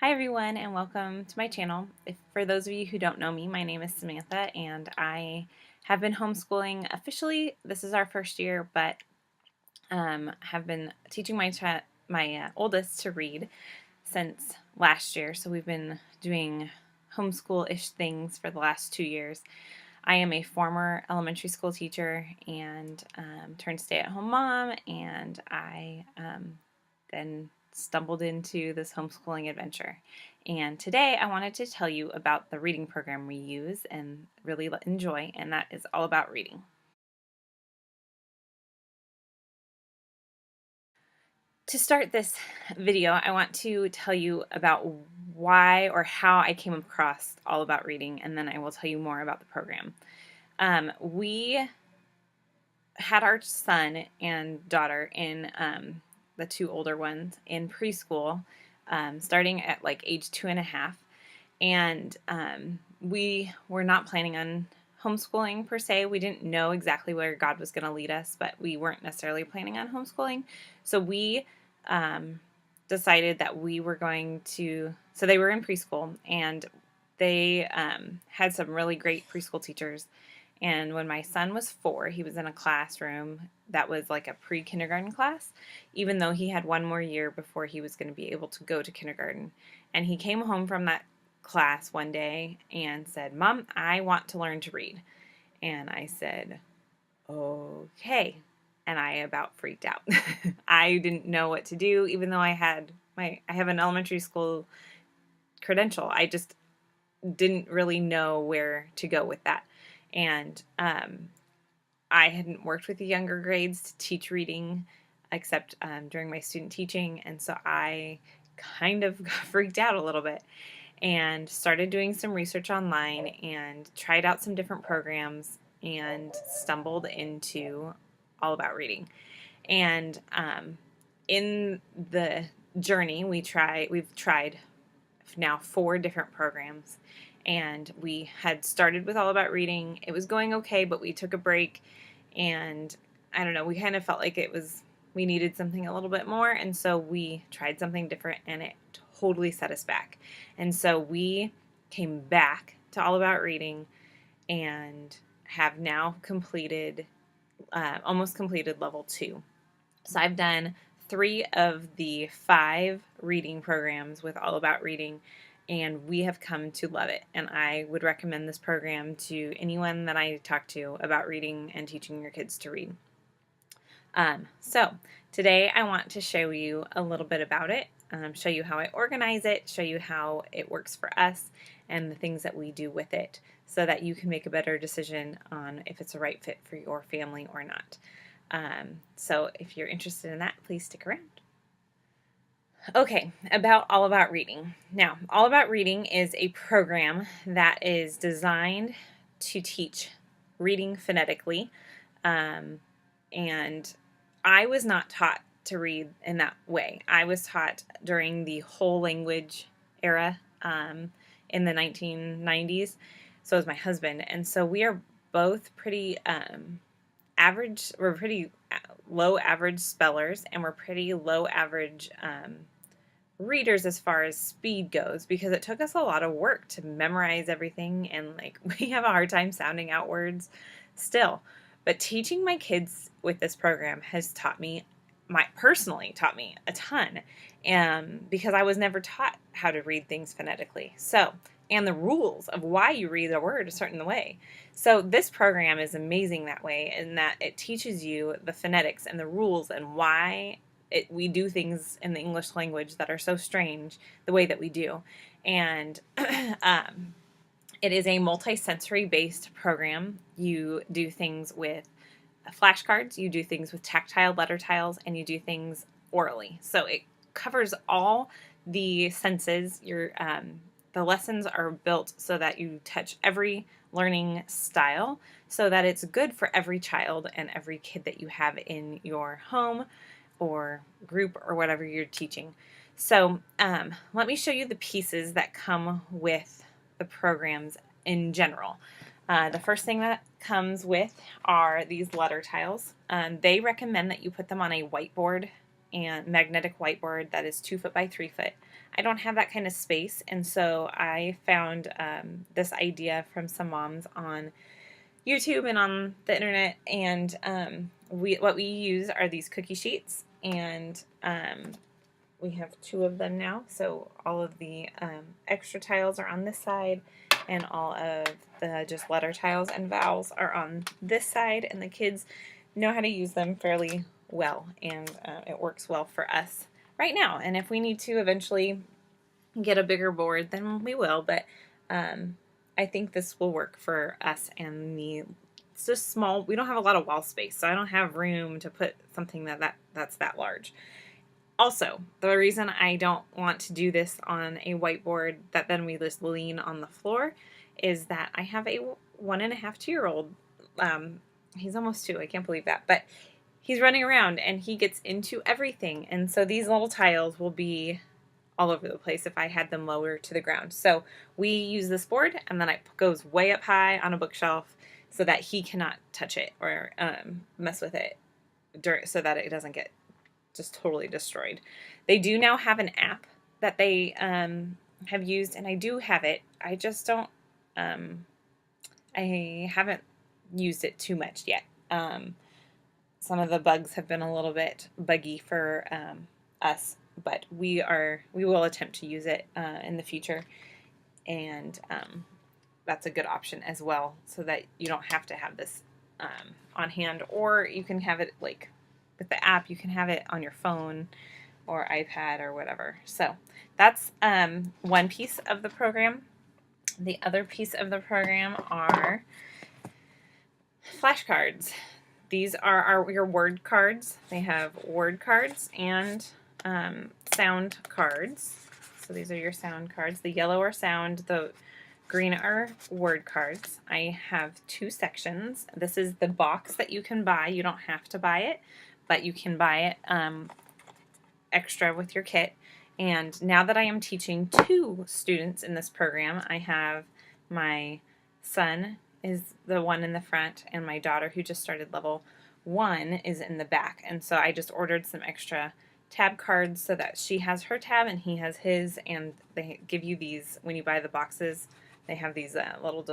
Hi everyone and welcome to my channel. For those of you who don't know me, my name is Samantha and I have been homeschooling officially. This is our first year, but have been teaching my oldest to read since last year. So we've been doing homeschool-ish things for the last 2 years. I am a former elementary school teacher and turned stay-at-home mom, and I then stumbled into this homeschooling adventure. And today I wanted to tell you about the reading program we use and really enjoy, and that is all about reading. To start this video, I want to tell you about why or how I came across All About Reading, and then I will tell you more about the program. We had our son and daughter in the two older ones in preschool, starting at like age 2.5, and we were not planning on homeschooling per se. We didn't know exactly where God was going to lead us, but we weren't necessarily planning on homeschooling. So we decided that we were going to, so they were in preschool, and they had some really great preschool teachers. And when my son was 4, he was in a classroom that was like a pre-kindergarten class, even though he had one more year before he was going to be able to go to kindergarten. And he came home from that class one day and said, "Mom, I want to learn to read." And I said, "Okay." And I about freaked out. I didn't know what to do, even though I have an elementary school credential. I just didn't really know where to go with that. And I hadn't worked with the younger grades to teach reading except during my student teaching, and so I kind of got freaked out a little bit and started doing some research online and tried out some different programs and stumbled into All About Reading. And in the journey, we've tried now 4 different programs, and we had started with All About Reading. It was going okay, but we took a break, and I don't know, we kind of felt like we needed something a little bit more, and so we tried something different, and it totally set us back. And so we came back to All About Reading and have now completed, almost completed level 2. So I've done 3 of the 5 reading programs with All About Reading, and we have come to love it. And I would recommend this program to anyone that I talk to about reading and teaching your kids to read. So today I want to show you a little bit about it, show you how I organize it, show you how it works for us, and the things that we do with it, so that you can make a better decision on if it's a right fit for your family or not. So if you're interested in that, please stick around. Okay, about All About Reading. Now, All About Reading is a program that is designed to teach reading phonetically, and I was not taught to read in that way. I was taught during the whole language era in the 1990s. So was my husband, and so we are both pretty average. We're pretty low average spellers, and we're pretty low average readers as far as speed goes, because it took us a lot of work to memorize everything, and like we have a hard time sounding out words still. But teaching my kids with this program has personally taught me a ton, because I was never taught how to read things phonetically. So, and the rules of why you read a word a certain way. So this program is amazing that way, in that it teaches you the phonetics and the rules and why we do things in the English language that are so strange the way that we do. And it is a multi-sensory based program. You do things with flashcards, you do things with tactile letter tiles, and you do things orally. So it covers all the senses. The lessons are built so that you touch every learning style, so that it's good for every child and every kid that you have in your home or group or whatever you're teaching. So let me show you the pieces that come with the programs in general. The first thing that comes with are these letter tiles. They recommend that you put them on a whiteboard, and magnetic whiteboard that is 2 foot by 3 foot. I don't have that kind of space, and so I found this idea from some moms on YouTube and on the internet, and what we use are these cookie sheets, and we have 2 of them now, so all of the extra tiles are on this side, and all of the just letter tiles and vowels are on this side, and the kids know how to use them fairly well, and it works well for us right now. And if we need to eventually get a bigger board, then we will, but I think this will work for us and me. It's just small. We don't have a lot of wall space, so I don't have room to put something that's that large. Also, the reason I don't want to do this on a whiteboard that then we just lean on the floor is that I have a 1.5, 2-year-old. He's almost 2, I can't believe that, but he's running around and he gets into everything, and so these little tiles will be all over the place if I had them lower to the ground. So we use this board, and then it goes way up high on a bookshelf so that he cannot touch it or mess with it so that it doesn't get just totally destroyed. They do now have an app that they have used, and I do have it. I just don't, I haven't used it too much yet. Some of the bugs have been a little bit buggy for us, but we will attempt to use it in the future, and that's a good option as well, so that you don't have to have this on hand, or you can have it like with the app, you can have it on your phone or iPad or whatever. So that's one piece of the program. The other piece of the program are flashcards. These are your word cards. They have word cards and sound cards. So these are your sound cards. The yellow are sound, the green are word cards. I have 2 sections. This is the box that you can buy. You don't have to buy it, but you can buy it extra with your kit. And now that I am teaching 2 students in this program, I have my son is the one in the front, and my daughter, who just started level 1, is in the back. And so I just ordered some extra tab cards so that she has her tab and he has his, and they give you these when you buy the boxes. They have these little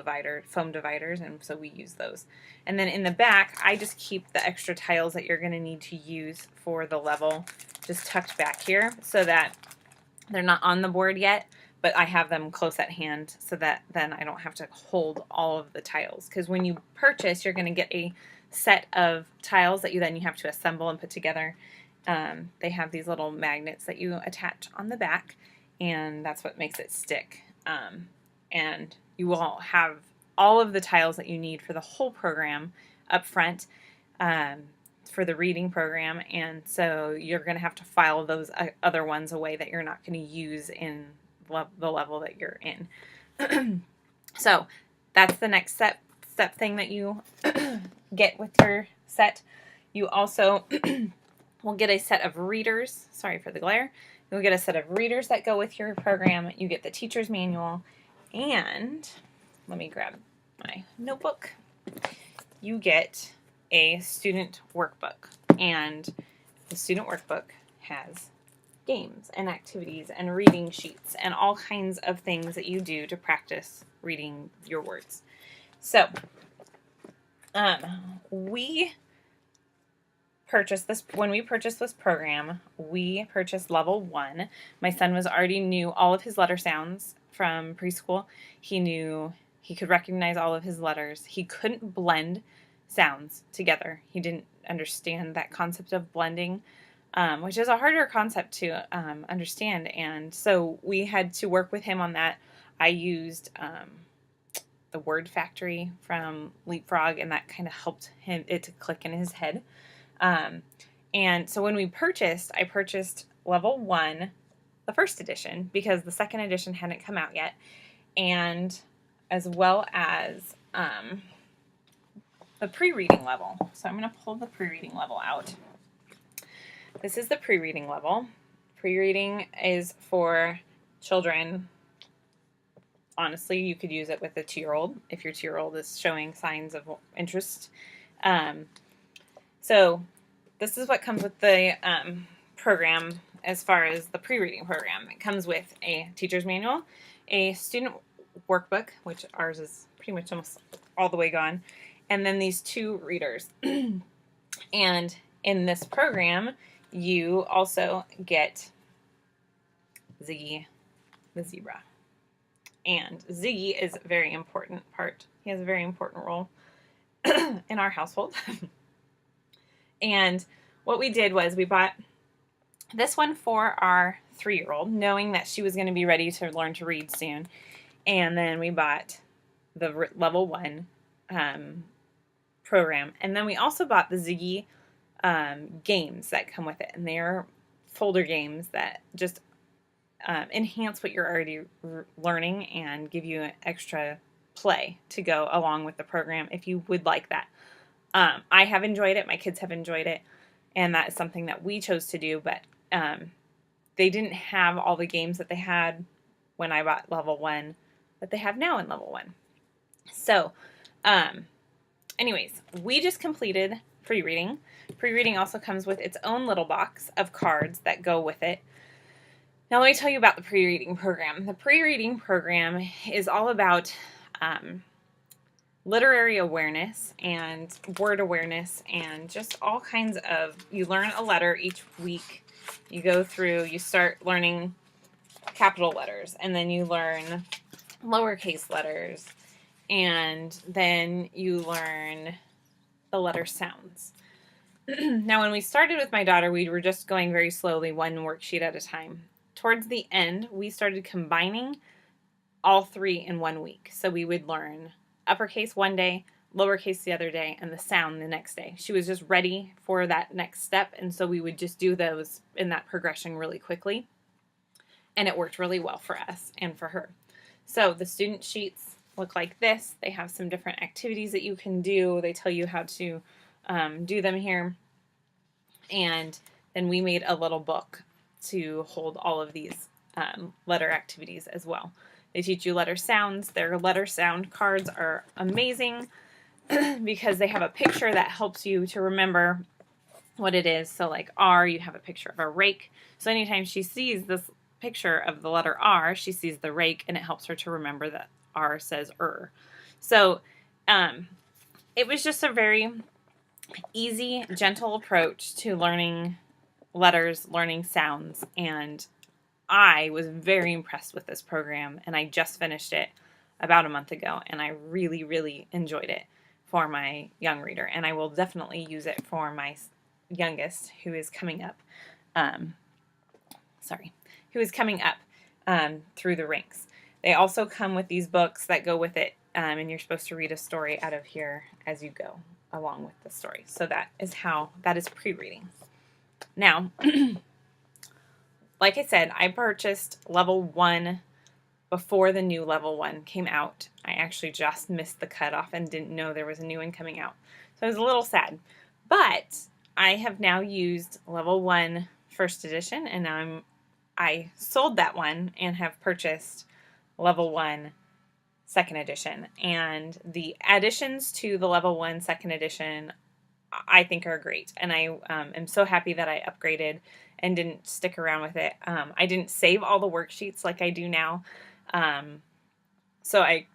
foam dividers, and so we use those. And then in the back, I just keep the extra tiles that you're going to need to use for the level just tucked back here so that they're not on the board yet, but I have them close at hand so that then I don't have to hold all of the tiles. Because when you purchase, you're going to get a set of tiles that you have to assemble and put together. They have these little magnets that you attach on the back, and that's what makes it stick. And you will have all of the tiles that you need for the whole program up front for the reading program, and so you're going to have to file those other ones away that you're not going to use in the level that you're in. So that's the next step thing that you get with your set. You also will get a set of readers. Sorry for the glare. You'll get a set of readers that go with your program. You get the teacher's manual, and let me grab my notebook. You get a student workbook, and the student workbook has games and activities and reading sheets and all kinds of things that you do to practice reading your words. So we purchased this, when we purchased this program, we purchased level 1. My son knew all of his letter sounds from preschool. He could recognize all of his letters. He couldn't blend sounds together. He didn't understand that concept of blending, which is a harder concept to understand, and so we had to work with him on that. I used the word factory from Leapfrog, and that kind of helped it to click in his head. And so when we I purchased level 1, the first edition, because the second edition hadn't come out yet, and as well as the pre-reading level. So I'm going to pull the pre-reading level out. This is the pre-reading level. Pre-reading is for children. Honestly, you could use it with a 2-year-old if your 2-year-old is showing signs of interest. So this is what comes with the program. as far as the pre-reading program. It comes with a teacher's manual, a student workbook, which ours is pretty much almost all the way gone, and then these 2 readers. And in this program, you also get Ziggy the zebra. And Ziggy is a very important part. He has a very important role in our household. And what we did was we bought this one for our 3-year-old, knowing that she was going to be ready to learn to read soon. And then we bought the level 1 program. And then we also bought the Ziggy games that come with it. And they are folder games that just enhance what you're already learning and give you an extra play to go along with the program if you would like that. I have enjoyed it. My kids have enjoyed it. And that is something that we chose to do. But they didn't have all the games that they had when I bought level 1 that they have now in level 1. So anyways, we just completed pre-reading. Pre-reading also comes with its own little box of cards that go with it. Now let me tell you about the pre-reading program. The pre-reading program is all about literary awareness and word awareness and just all kinds of, you learn a letter each week. You go through, you start learning capital letters, and then you learn lowercase letters, and then you learn the letter sounds. Now when we started with my daughter, we were just going very slowly, one worksheet at a time. Towards the end, we started combining all 3 in 1 week. So we would learn uppercase one day, lowercase the other day, and the sound the next day. She was just ready for that next step, and so we would just do those in that progression really quickly. And it worked really well for us and for her. So the student sheets look like this. They have some different activities that you can do. They tell you how to do them here. And then we made a little book to hold all of these letter activities as well. They teach you letter sounds. Their letter sound cards are amazing because they have a picture that helps you to remember what it is. So like R, you have a picture of a rake. So anytime she sees this picture of the letter R, she sees the rake, and it helps her to remember that R says So it was just a very easy, gentle approach to learning letters, learning sounds, and I was very impressed with this program, and I just finished it about a month ago, and I really, really enjoyed it for my young reader, and I will definitely use it for my youngest, who is coming up, through the ranks. They also come with these books that go with it, and you're supposed to read a story out of here as you go along with the story. So that is pre-reading. Now, like I said, I purchased level 1 before the new level 1 came out. I actually just missed the cutoff and didn't know there was a new one coming out. So I was a little sad. But I have now used level 1 first edition, and now I sold that one and have purchased level 1 second edition. And the additions to the level 1 second edition I think are great. And I am so happy that I upgraded and didn't stick around with it. I didn't save all the worksheets like I do now. So I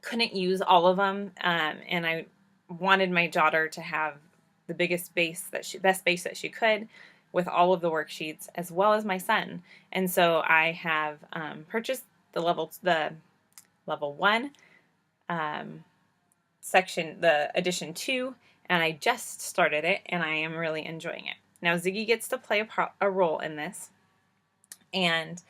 couldn't use all of them. And I wanted my daughter to have the best space that she could with all of the worksheets, as well as my son. And so I have purchased the level 1 section, the edition 2, and I just started it, and I am really enjoying it. Now Ziggy gets to play a role in this, and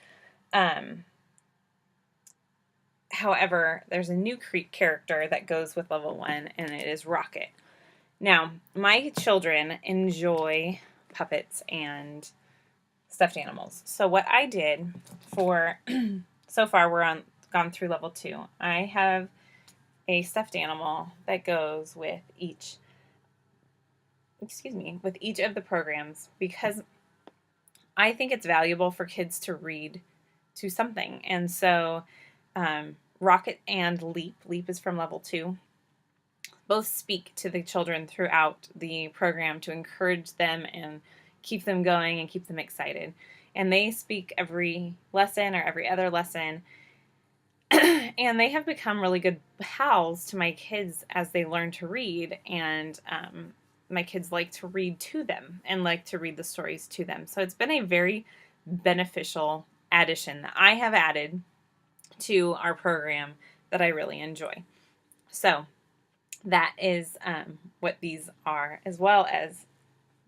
however, there's a new character that goes with level 1, and it is Rocket. Now, my children enjoy puppets and stuffed animals. So what I did for, so far gone through level 2, I have a stuffed animal that goes with each of the programs, because I think it's valuable for kids to read to something. And so Rocket and Leap is from level 2, both speak to the children throughout the program to encourage them and keep them going and keep them excited. and they speak every lesson or every other lesson. And they have become really good pals to my kids as they learn to read, and my kids like to read to them and like to read the stories to them. So it's been a very beneficial addition that I have added to our program that I really enjoy. So that is what these are, as well as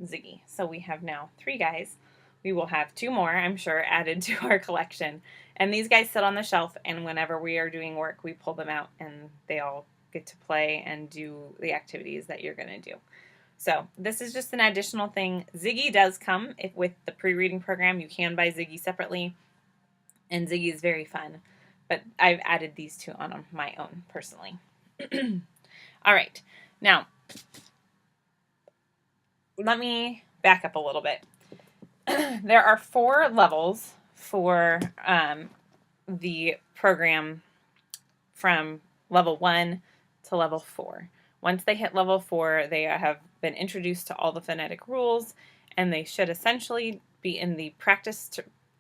Ziggy. So we have now 3 guys. We will have 2 more, I'm sure, added to our collection. And these guys sit on the shelf, and whenever we are doing work, we pull them out, and they all get to play and do the activities that you're going to do. So this is just an additional thing. Ziggy does come with the pre-reading program. You can buy Ziggy separately, and Ziggy is very fun. But I've added these 2 on my own, personally. All right. Now, let me back up a little bit. There are 4 levels for the program from level 1 to level 4. Once they hit level 4, they have been introduced to all the phonetic rules, and they should essentially be in the practice.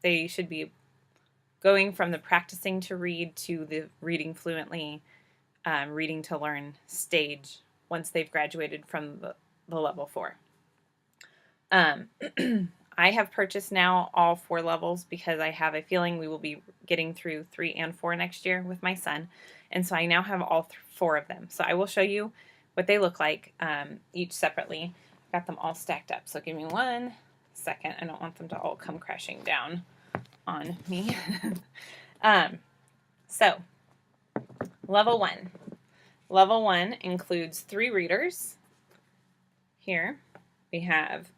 They should be going from the practicing to read to the reading fluently, reading to learn stage once they've graduated from the level 4. I have purchased now all 4 levels because I have a feeling we will be getting through 3 and 4 next year with my son. And so I now have all 4 of them. So I will show you what they look like each separately. I've got them all stacked up. So give me 1 second. I don't want them to all come crashing down on me. So level 1. Level 1 includes 3 readers. Here we have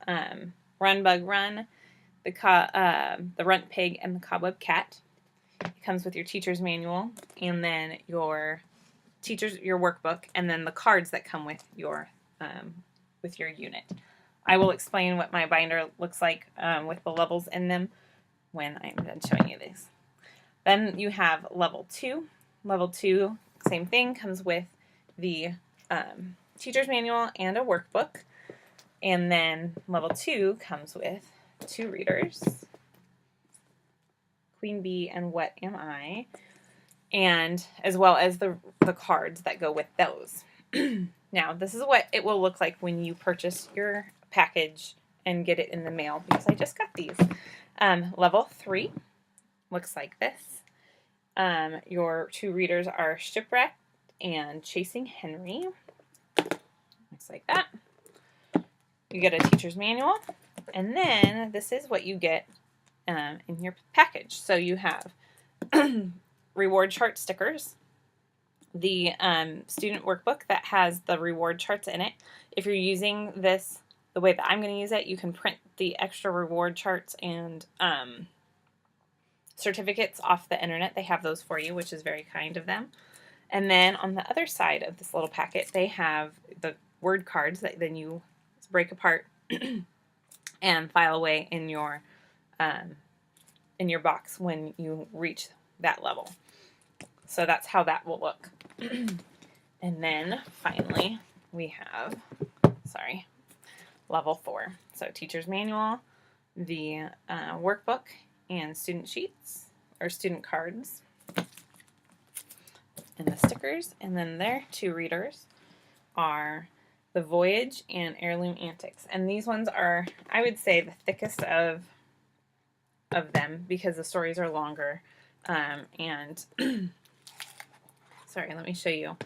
Run Bug Run, the Runt Pig, and the Cobweb Cat. It comes with your teacher's manual, and then your workbook, and then the cards that come with your unit. I will explain what my binder looks like with the levels in them when I'm done showing you these. Then you have level 2. Level 2, same thing, comes with the teacher's manual and a workbook. And then level 2 comes with 2 readers, Queen Bee and What Am I, and as well as the cards that go with those. Now, this is what it will look like when you purchase your package and get it in the mail, because I just got these. Level 3 looks like this. Your 2 readers are Shipwrecked and Chasing Henry. Looks like that. You get a teacher's manual, and then this is what you get in your package. So you have reward chart stickers, the student workbook that has the reward charts in it. If you're using this the way that I'm going to use it, you can print the extra reward charts and certificates off the internet. They have those for you, which is very kind of them. And then on the other side of this little packet, they have the word cards that then you break apart and file away in your box when you reach that level. So that's how that will look. And then finally we have, level 4. So teacher's manual, the workbook, and student sheets or student cards, and the stickers. And then their 2 readers are The Voyage and Heirloom Antics. And these ones are, I would say, the thickest of them because the stories are longer. And sorry, let me show you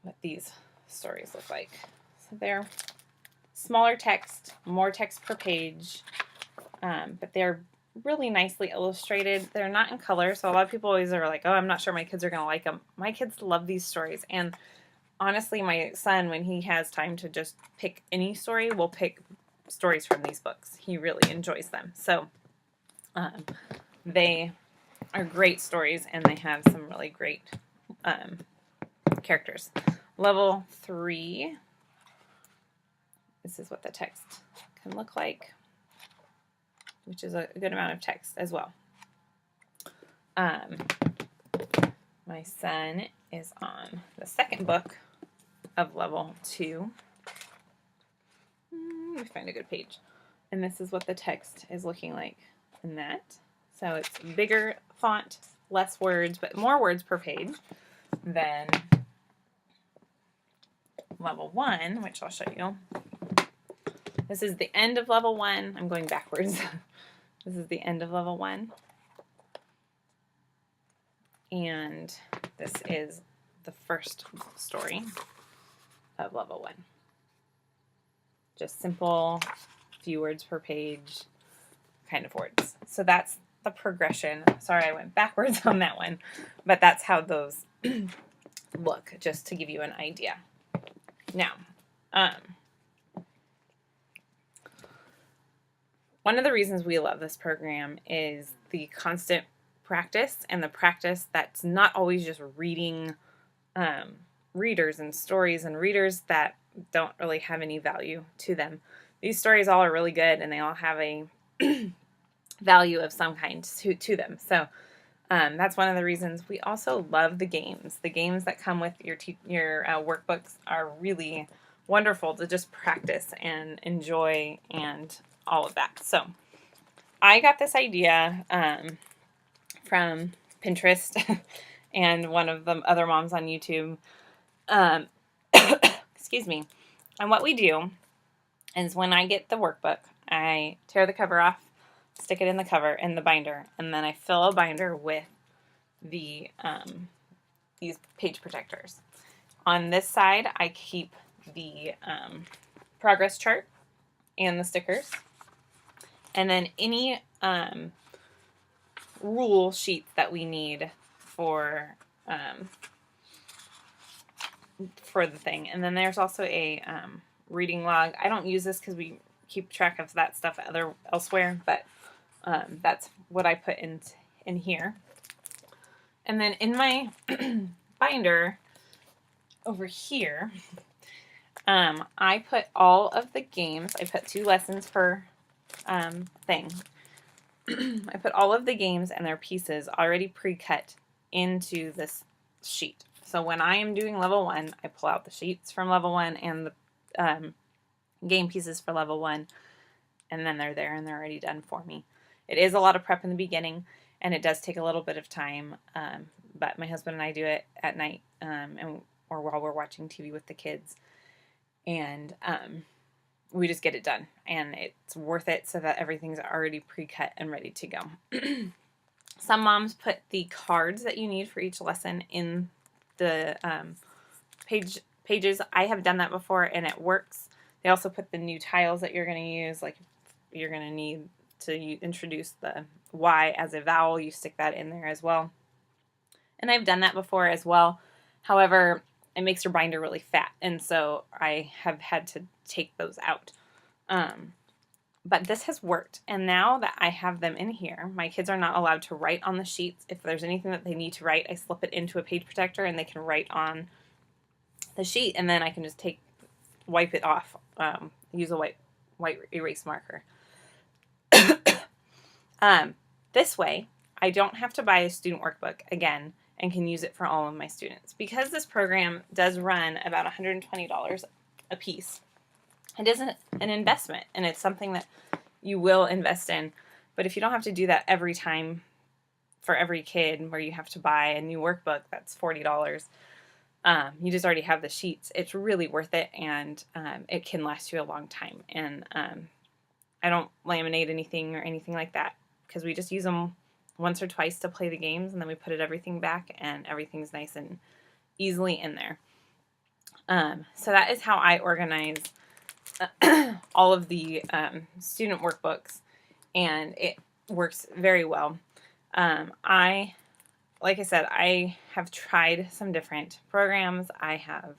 what these stories look like. So they're smaller text, more text per page, but they're really nicely illustrated. They're not in color, so a lot of people always are like, oh, I'm not sure my kids are going to like them. My kids love these stories, and honestly, my son, when he has time to just pick any story, will pick stories from these books. He really enjoys them. So they are great stories, and they have some really great characters. Level 3, this is what the text can look like, which is a good amount of text as well. My son is on the second book of level 2. Let me find a good page. And this is what the text is looking like in that. So it's bigger font, less words, but more words per page than level 1, which I'll show you. This is the end of level 1. I'm going backwards. This is the end of level 1. And this is the first story of level 1. Just simple, few words per page kind of words. So that's the progression. Sorry, I went backwards on that one, but that's how those look, just to give you an idea. Now, one of the reasons we love this program is the constant practice, and the practice that's not always just reading readers and stories and readers that don't really have any value to them. These stories all are really good, and they all have a value of some kind to them. So that's one of the reasons. We also love the games. The games that come with your workbooks are really wonderful to just practice and enjoy and all of that. So I got this idea from Pinterest and one of the other moms on YouTube. Excuse me. And what we do is when I get the workbook, I tear the cover off, stick it in the cover, in the binder, and then I fill a binder with the these page protectors. On this side, I keep the progress chart and the stickers. And then any rule sheets that we need for the thing. And then there's also a reading log. I don't use this because we keep track of that stuff elsewhere, but that's what I put in here. And then in my binder over here, I put all of the games. I put 2 lessons per thing. I put all of the games and their pieces already pre-cut into this sheet. So when I am doing level 1, I pull out the sheets from level 1 and the game pieces for level 1, and then they're there and they're already done for me. It is a lot of prep in the beginning, and it does take a little bit of time, but my husband and I do it at night or while we're watching TV with the kids, and we just get it done, and it's worth it so that everything's already pre-cut and ready to go. Some moms put the cards that you need for each lesson in the pages. I have done that before, and it works. They also put the new tiles that you're going to use, like you're going to need to introduce the Y as a vowel. You stick that in there as well. And I've done that before as well. However, it makes your binder really fat, and so I have had to take those out. But this has worked, and now that I have them in here, my kids are not allowed to write on the sheets. If there's anything that they need to write, I slip it into a page protector, and they can write on the sheet, and then I can just wipe it off, use a white erase marker. This way, I don't have to buy a student workbook again and can use it for all of my students. Because this program does run about $120 a piece, it is an investment, and it's something that you will invest in. But if you don't have to do that every time for every kid where you have to buy a new workbook that's $40, you just already have the sheets. It's really worth it, and it can last you a long time. And I don't laminate anything or anything like that because we just use them once or twice to play the games, and then we put everything back, and everything's nice and easily in there. So that is how I organize all of the student workbooks, and it works very well. Like I said, I have tried some different programs. I have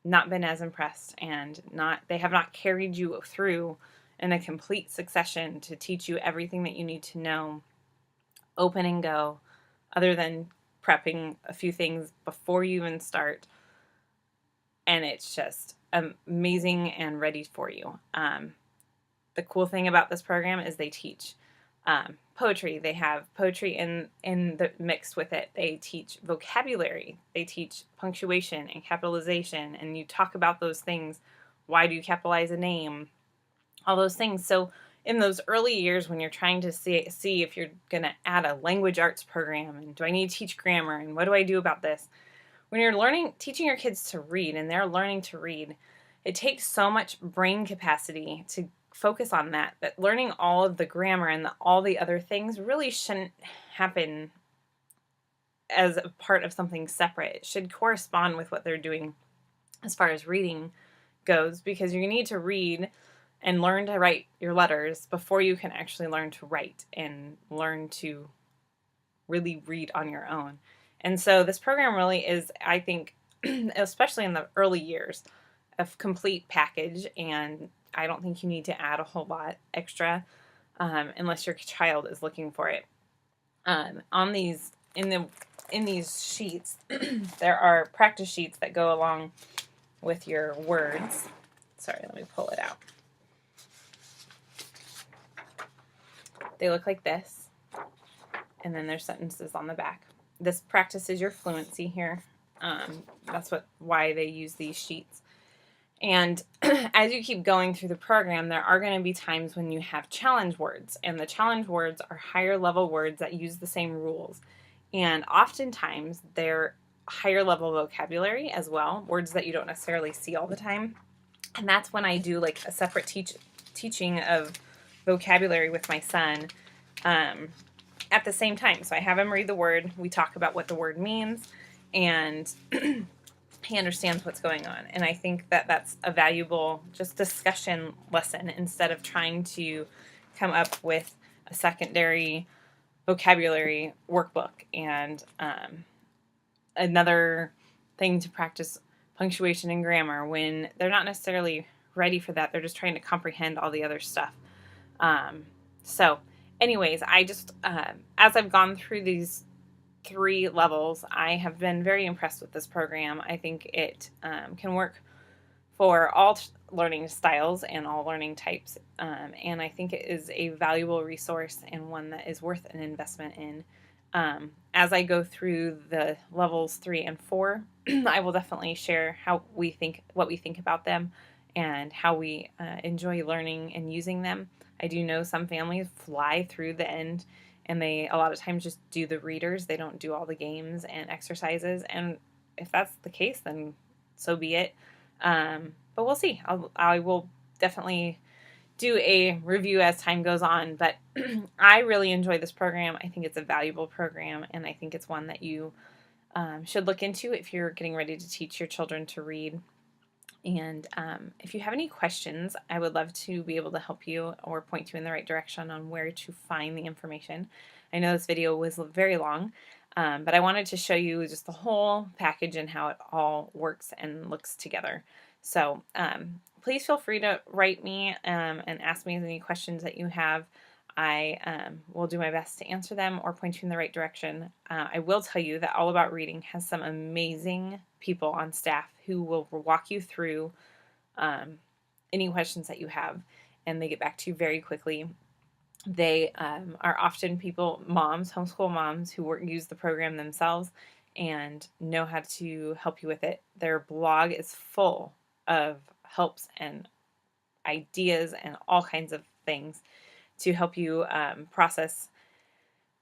not been as impressed, and they have not carried you through in a complete succession to teach you everything that you need to know, open and go, other than prepping a few things before you even start. And it's just amazing and ready for you. The cool thing about this program is they teach poetry. They have poetry in the mixed with it. They teach vocabulary. They teach punctuation and capitalization, and you talk about those things. Why do you capitalize a name? all those things. So in those early years when you're trying to see if you're going to add a language arts program, and do I need to teach grammar, and what do I do about this? When you're teaching your kids to read and they're learning to read, it takes so much brain capacity to focus on that learning all of the grammar and all the other things really shouldn't happen as a part of something separate. It should correspond with what they're doing as far as reading goes, because you need to read and learn to write your letters before you can actually learn to write and learn to really read on your own. And so this program really is, I think, especially in the early years, a complete package, and I don't think you need to add a whole lot extra unless your child is looking for it. On these in these sheets, there are practice sheets that go along with your words. Sorry, let me pull it out. They look like this, and then there's sentences on the back. This practices your fluency here. That's why they use these sheets. And as you keep going through the program, there are going to be times when you have challenge words, and the challenge words are higher level words that use the same rules. And oftentimes they're higher level vocabulary as well, words that you don't necessarily see all the time. And that's when I do like a separate teaching of vocabulary with my son at the same time. So I have him read the word, we talk about what the word means, and he understands what's going on. And I think that that's a valuable just discussion lesson instead of trying to come up with a secondary vocabulary workbook and another thing to practice punctuation and grammar when they're not necessarily ready for that. They're just trying to comprehend all the other stuff. So anyways, I just, as I've gone through these 3 levels, I have been very impressed with this program. I think it can work for all learning styles and all learning types, and I think it is a valuable resource and one that is worth an investment in. As I go through the levels 3 and 4, I will definitely share what we think about them and how we enjoy learning and using them. I do know some families fly through the end, and they a lot of times just do the readers. They don't do all the games and exercises, and if that's the case, then so be it. But we'll see. I will definitely do a review as time goes on, but I really enjoy this program. I think it's a valuable program, and I think it's one that you should look into if you're getting ready to teach your children to read. And if you have any questions, I would love to be able to help you or point you in the right direction on where to find the information. I know this video was very long, but I wanted to show you just the whole package and how it all works and looks together. So please feel free to write me and ask me any questions that you have. I will do my best to answer them or point you in the right direction. I will tell you that All About Reading has some amazing people on staff who will walk you through any questions that you have, and they get back to you very quickly. They are often moms, homeschool moms, who use the program themselves and know how to help you with it. Their blog is full of helps and ideas and all kinds of things to help you process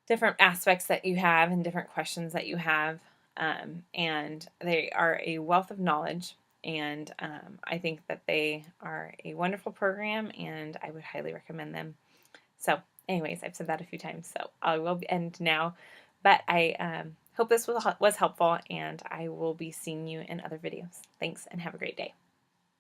different aspects that you have and different questions that you have. And they are a wealth of knowledge, and I think that they are a wonderful program, and I would highly recommend them. So anyways, I've said that a few times, so I will end now. But I hope this was helpful, and I will be seeing you in other videos. Thanks, and have a great day.